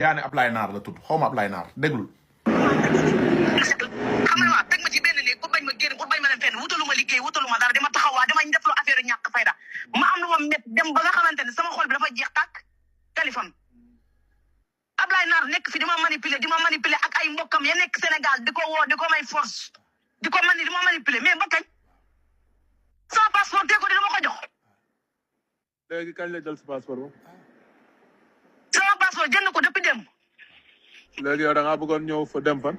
yaa ne Ablaye Naar la tudd xaw ma Ablaye Naar déglul. xam nga waa teg ma ci benn néeg pour bañ ma génn pour bañ ma dem fenn wutalu ma liggéey wutalu ma dara dama taxawaa dama def lu affaire ñàkk fayda ma am lu ma met dem ba nga xamante ne sama xol bi dafa jeex tàkk téléphone Ablaye Naar nekk fi di ma manipuler ak ay mbokkam ya nekk Sénégal di ko woo di ko may force di ma manipuler mais ba kañ sama passeport teg ko di dama ko jox. léegi kañ la jël sa passeport ba. sama passeport jënd ko depuis démb. léegi yow da ngaa bëggoon ñëw fa dem fan.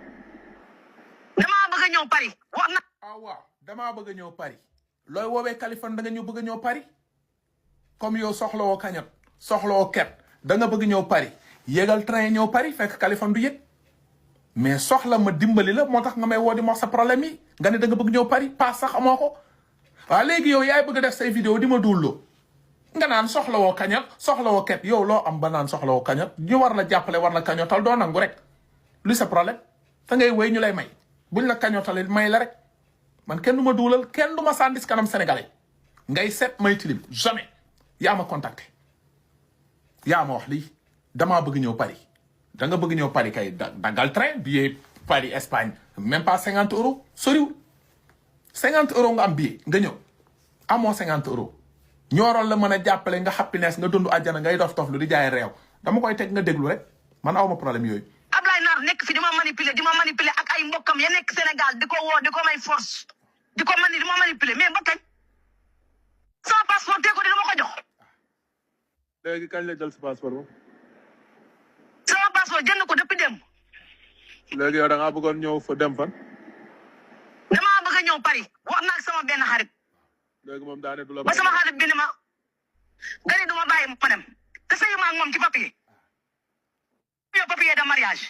damaa bëgg a ñëw Paris wax na. waaw damaa bëgg a ñëw Paris. looy woowee Kaliphone da nga ñu bëgg a ñëw Paris comme yow soxlawoo kañot soxlawoo ket da nga bëgg ñëw Paris yéegal train ñëw Paris fekk Kaliphone du yëg mais soxla ma dimbali la moo tax nga may woo di ma wax sa problème yi nga ne da nga bëgg ñëw Paris paas sax amoo ko waaw léegi yow yaay bëgg a def say vidéo di ma duulloo nga naan soxlawoo kañot soxlawoo ket yow loo am ba naan soxlawoo kañot ñu war la jàppale war la kañotal doo nangu rek lu sa problème da ngay wéy ñu lay may buñ la kañotale may la rek man kenn du ma duulal kenn du ma sàndis kanam sénégalais ngay set may tilim jamais yaa ma contacté yaa ma wax lii damaa bëgg ñëw Paris da nga bëgg ñëw Paris kay daggal train billet Paris Espagne même pas 50 euros soriwul 50 euros nga am billet nga ñëw amoo 50 euros ñooroon la mën a jàppale nga happiness nga dund àjjana ngay dof lu di jaay réew dama koy teg nga déglu rek man awma problème yooyu. Ablaye Naar nekk fi di ma manipuler ak ay mbokkam ya nekk Sénégal di ko woo di ko may force di ma manipuler mais ba kañ sama passeport teg ko di dama ko jox. léegi kañ la jël sa passeport ba. sama passeport jënd ko depuis démb. léegi yow da ngaa bëggoon ñëw fa dem fan. damaa bëgg a ñëw Paris wax naa ak sama benn xarit. léegi moom daa ne du la ba sama xarit bi ni ma nga ne du ma bàyyi ma dem te sëyu ma ak moom ci papier. papier de mariage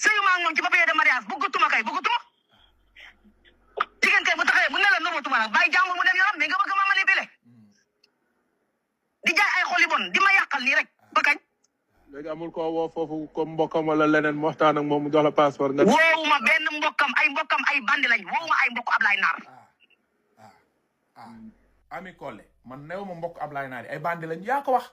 sëyu ma ak moom ci papier de mariage bëggatuma jigéen kay bu taxawee bu ne la nëbatuma nag bàyyi jàmbur mu dem yoonam mais nga bëgg ma manipuler di jaay ay xol yu bon di ma yàqal nii rek ba kañ. léegi amul koo woo foofu comme mbokkam wala leneen mu waxtaan ak moom mu jox la passeport nga. woowuma benn mbokkam ay bandi lañ woowuma ay mbokk Ablaye Naar. Ami Collé man néew ma mbokk Ablaye Naar ay bandi lañ yaa ko wax.